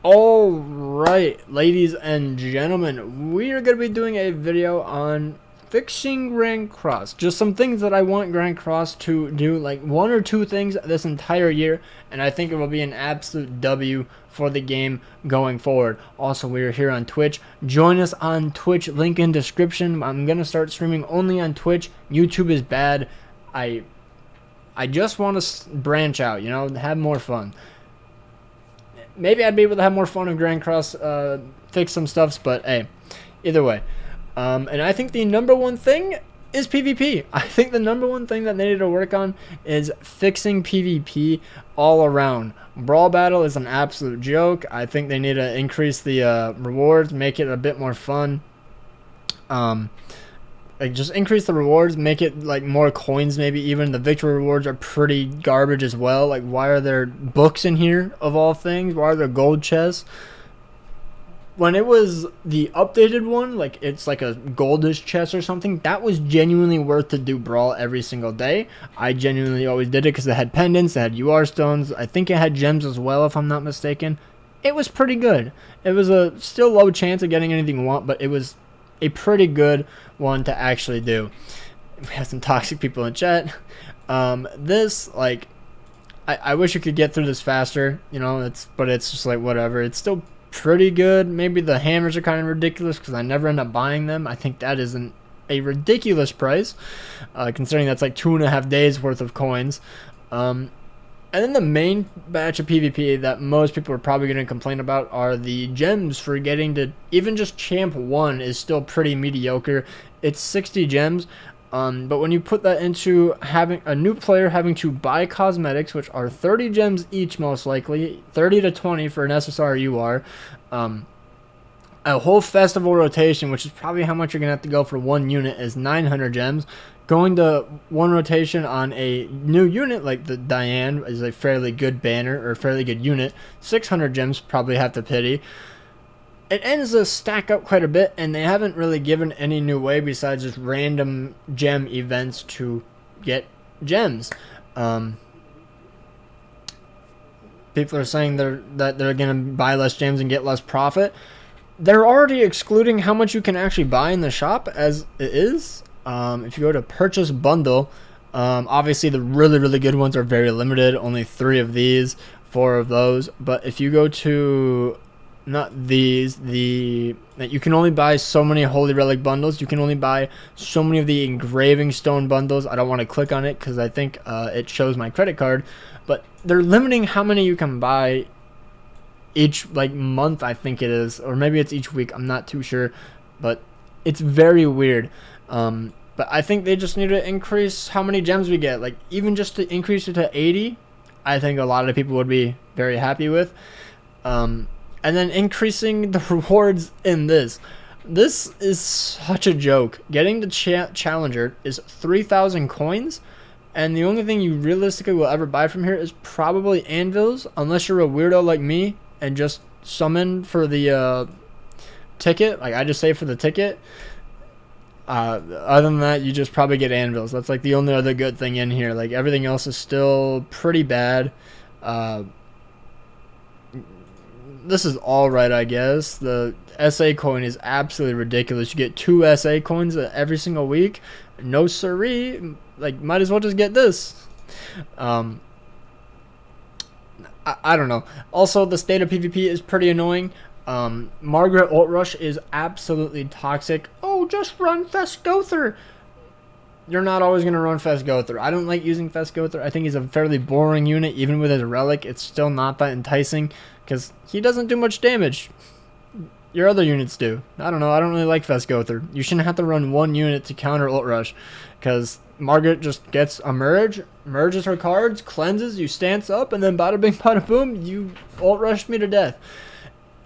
All right, ladies and gentlemen, we are going to be doing a video on fixing Grand Cross. Just some things that I want Grand Cross to do, like one or two things this entire year, and I think it will be an absolute W for the game going forward. Also, we are here on Twitch. Join us on Twitch, link in description. I'm going to start streaming only on Twitch. YouTube is bad. I just want to branch out, have more fun. Maybe I'd be able to have more fun in Grand Cross, fix some stuffs, but hey, either way. And I think the number one thing is PvP. I think the number one thing that they need to work on is fixing PvP all around. Brawl Battle is an absolute joke. I think they need to increase the rewards, make it a bit more fun. Like, just increase the rewards, make it like more coins, maybe even. The victory rewards are pretty garbage as well. Like, why are there books in here of all things? Why are there gold chests? When it was the updated one, like it's like a goldish chest or something, that was genuinely worth to do Brawl every single day. I genuinely always did it because it had pendants, it had UR stones. I think it had gems as well, if I'm not mistaken. It was pretty good. It was a still low chance of getting anything you want, but it was a pretty good one to actually do. We have some toxic people in chat. This, like, I wish you could get through this faster, but it's just like whatever. It's still pretty good. Maybe the hammers are kind of ridiculous because I never end up buying them. I think that is a ridiculous price, considering that's like 2.5 days worth of coins. And then the main batch of PvP that most people are probably going to complain about are the gems for getting to even just Champ 1 is still pretty mediocre. It's 60 gems, but when you put that into having a new player having to buy cosmetics, which are 30 gems each most likely, 30 to 20 for an SSR UR, a whole festival rotation, which is probably how much you're going to have to go for one unit, is 900 gems. Going to one rotation on a new unit like the Diane is a fairly good banner or a fairly good unit. 600 gems probably have to pity. It ends to stack up quite a bit, and they haven't really given any new way besides just random gem events to get gems. People are saying that they're going to buy less gems and get less profit. They're already excluding how much you can actually buy in the shop as it is. If you go to purchase bundle, obviously the really good ones are very limited, only 3 of these, 4 of those. But if you go to not these, that you can only buy so many holy relic bundles, you can only buy so many of the engraving stone bundles. I don't want to click on it because I think it shows my credit card, but they're limiting how many you can buy each month, I think it is, or maybe it's each week, I'm not too sure, but it's very weird. But I think they just need to increase how many gems we get. Like, even just to increase it to 80, I think a lot of people would be very happy with. And then increasing the rewards in this. This is such a joke. Getting the Challenger is 3,000 coins, and the only thing you realistically will ever buy from here is probably anvils, unless you're a weirdo like me and just summon for the ticket. Like, I just say for the ticket. Other than that, you just probably get anvils. That's like the only other good thing in here. Like, everything else is still pretty bad. This is alright, I guess. The SA coin is absolutely ridiculous. You get 2 SA coins every single week. No siree. Like, might as well just get this. I don't know. Also, the state of PvP is pretty annoying. Margaret ult rush is absolutely toxic. Oh, just run Festgother. You're not always going to run Festgother. I don't like using Festgother. I think he's a fairly boring unit. Even with his relic, it's still not that enticing because he doesn't do much damage. Your other units do. I don't know. I don't really like Festgother. You shouldn't have to run one unit to counter ult rush because Margaret just gets a merge, merges her cards, cleanses, you stance up, and then bada bing bada boom, you ult rushed me to death.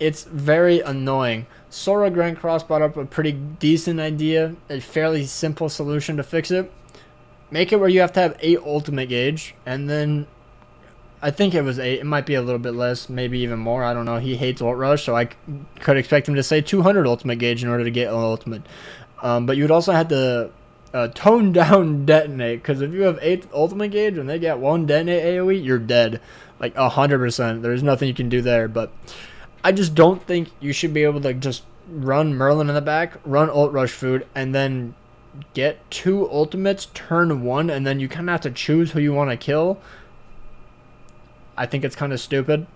It's very annoying. Sora Grand Cross brought up a pretty decent idea, a fairly simple solution to fix it. Make it where you have to have 8 ultimate gauge, and then I think it was 8. It might be a little bit less, maybe even more. I don't know. He hates ult rush, so I could expect him to say 200 ultimate gauge in order to get an ultimate. But you would also have to tone down detonate, because if you have 8 ultimate gauge and they get 1 detonate AoE, you're dead. Like 100%. There's nothing you can do there, but I just don't think you should be able to just run Merlin in the back, run ult rush food, and then get 2 ultimates turn 1, and then you kind of have to choose who you want to kill. I think it's kind of stupid.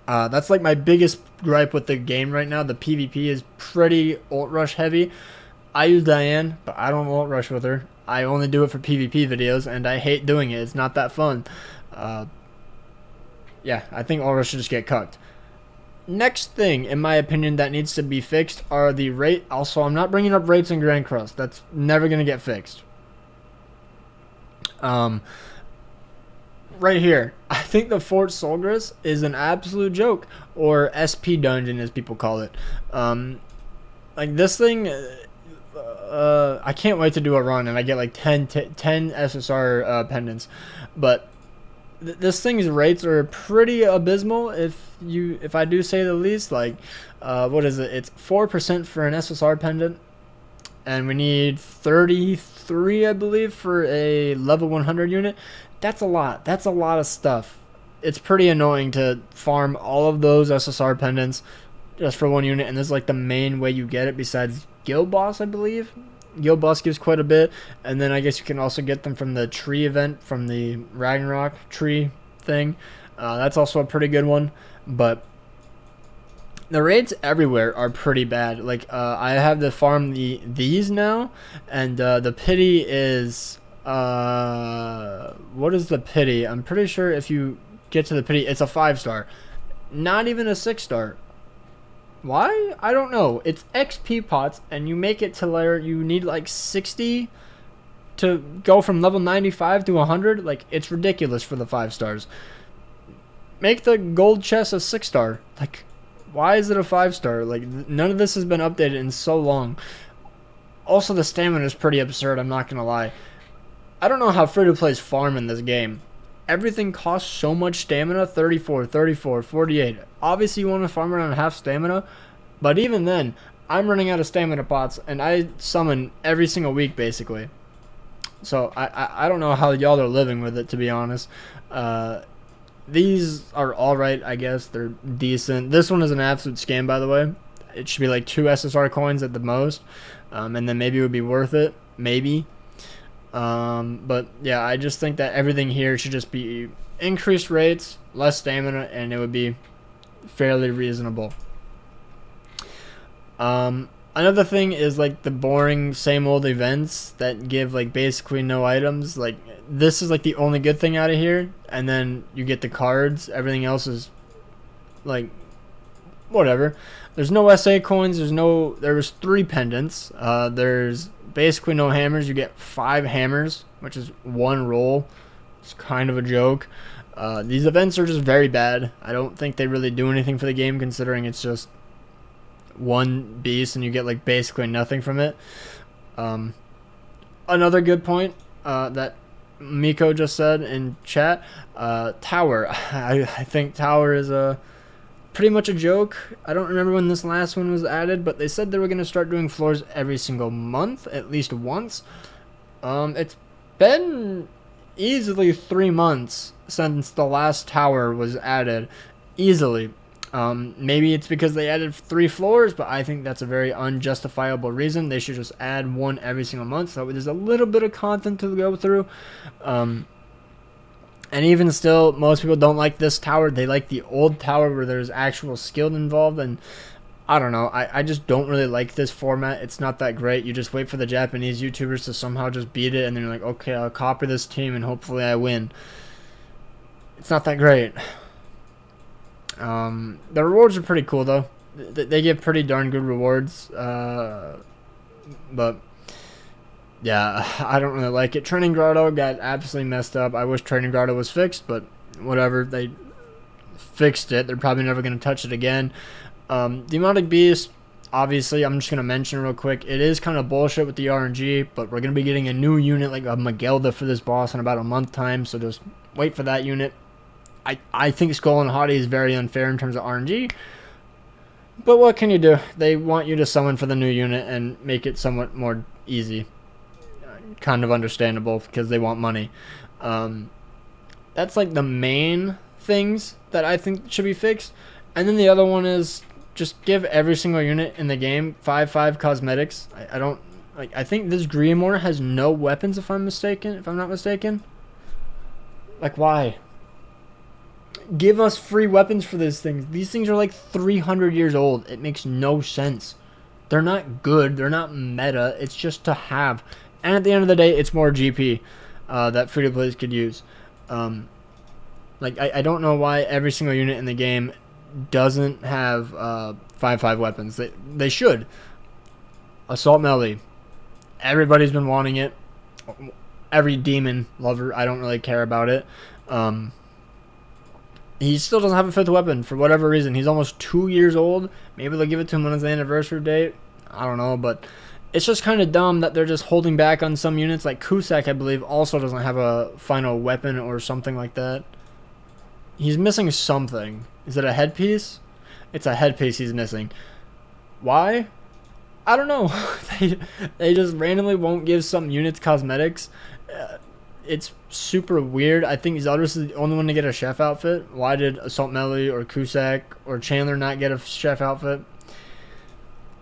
That's like my biggest gripe with the game right now. The PvP is pretty ult rush heavy. I use Diane, but I don't ult rush with her. I only do it for PvP videos, and I hate doing it. It's not that fun. Yeah, I think ult rush should just get cucked. Next thing, in my opinion, that needs to be fixed are the rate. Also, I'm not bringing up rates in Grand Cross. That's never going to get fixed. Right here, I think the Fort Solgris is an absolute joke, or SP dungeon as people call it. Like this thing, I can't wait to do a run and I get like 10 SSR pendants, but this thing's rates are pretty abysmal if I do say the least. Like, what is it? It's 4% for an SSR pendant, and we need 33, I believe, for a level 100 unit. That's a lot. That's a lot of stuff. It's pretty annoying to farm all of those SSR pendants just for 1 unit, and this is like the main way you get it besides Guild Boss, I believe. Guild Boss gives quite a bit, and then I guess you can also get them from the tree event, from the Ragnarok tree thing. That's also a pretty good one, but the raids everywhere are pretty bad. Like, I have to farm these now, and the pity is... what is the pity? I'm pretty sure if you get to the pity, it's a 5-star. Not even a 6-star. Why? I don't know. It's XP pots, and you make it to where you need like 60 to go from level 95 to 100. Like, it's ridiculous for the 5-stars. Make the gold chest a 6-star. Like, why is it a 5-star? Like, none of this has been updated in so long. Also, the stamina is pretty absurd, I'm not gonna lie. I don't know how free-to-plays farm in this game. Everything costs so much stamina, 34, 34, 48. Obviously, you want to farm around half stamina, but even then, I'm running out of stamina pots, and I summon every single week, basically. So, I don't know how y'all are living with it, to be honest. These are alright, I guess. They're decent. This one is an absolute scam, by the way. It should be like 2 SSR coins at the most, and then maybe it would be worth it. Maybe. But yeah, I just think that everything here should just be increased rates, less stamina, and it would be fairly reasonable. Another thing is like the boring same old events that give like basically no items. Like, this is like the only good thing out of here, and then you get the cards. Everything else is like whatever. There's no SA coins. There was 3 pendants. There's basically no hammers. You get 5 hammers, which is 1 roll. It's kind of a joke. These events are just very bad. I don't think they really do anything for the game, considering it's just 1 beast and you get like basically nothing from it. Another good point that Miko just said in chat, Tower. I think Tower is pretty much a joke. I don't remember when this last one was added, but they said they were going to start doing floors every single month, at least once. It's been easily 3 months since the last tower was added. Easily. Maybe it's because they added 3 floors, but I think that's a very unjustifiable reason. They should just add 1 every single month, so there's a little bit of content to go through. And even still, most people don't like this tower. They like the old tower where there's actual skill involved. And I don't know. I just don't really like this format. It's not that great. You just wait for the Japanese YouTubers to somehow just beat it. And then you're like, okay, I'll copy this team and hopefully I win. It's not that great. The rewards are pretty cool, though. They give pretty darn good rewards. But... yeah, I don't really like it. Training Grotto got absolutely messed up. I wish Training Grotto was fixed, but whatever. They fixed it. They're probably never going to touch it again. Demonic Beast, obviously, I'm just going to mention real quick. It is kind of bullshit with the RNG, but we're going to be getting a new unit like a Magelda for this boss in about a month time, so just wait for that unit. I think Skull and Haughty is very unfair in terms of RNG, but what can you do? They want you to summon for the new unit and make it somewhat more easy. Kind of understandable because they want money. That's like the main things that I think should be fixed. And then the other one is just give every single unit in the game 5/5 cosmetics. I don't like. I think this Grimoire has no weapons, if I'm mistaken. If I'm not mistaken. Like, why? Give us free weapons for these things. These things are like 300 years old. It makes no sense. They're not good. They're not meta. It's just to have. And at the end of the day, it's more GP that free-to-plays could use. Like, I don't know why every single unit in the game doesn't have 5/5 weapons. They should. Assault melee. Everybody's been wanting it. Every demon lover, I don't really care about it. He still doesn't have a 5th weapon for whatever reason. He's almost 2 years old. Maybe they'll give it to him on his anniversary date. I don't know, but it's just kind of dumb that they're just holding back on some units. Like Cusack, I believe, also doesn't have a final weapon or something like that. He's missing something. Is it a headpiece? It's a headpiece he's missing. Why? I don't know. they just randomly won't give some units cosmetics. It's super weird. I think Zeldris is the only one to get a chef outfit. Why did Assault Melee or Cusack or Chandler not get a chef outfit?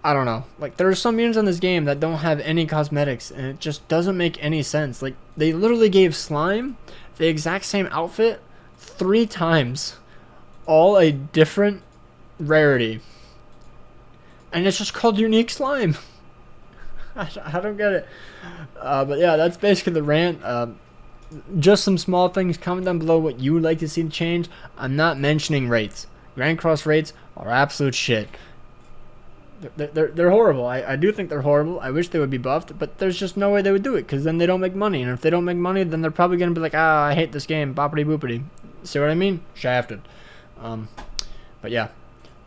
I don't know. Like, there are some units in this game that don't have any cosmetics, and it just doesn't make any sense. Like, they literally gave Slime the exact same outfit 3 times. All a different rarity. And it's just called Unique Slime. I don't get it. But yeah, that's basically the rant. Just some small things. Comment down below what you would like to see change. I'm not mentioning rates. Grand Cross rates are absolute shit. They're horrible. I do think they're horrible. I wish they would be buffed, but there's just no way they would do it, because then they don't make money. And if they don't make money, then they're probably going to be like, I hate this game. Boppity boopity. See what I mean? Shafted. But yeah,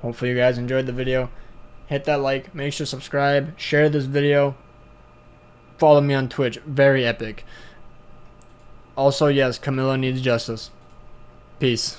hopefully you guys enjoyed the video. Hit that like, make sure to subscribe, share this video, follow me on Twitch. Very epic. Also, yes, Camilla needs justice. Peace.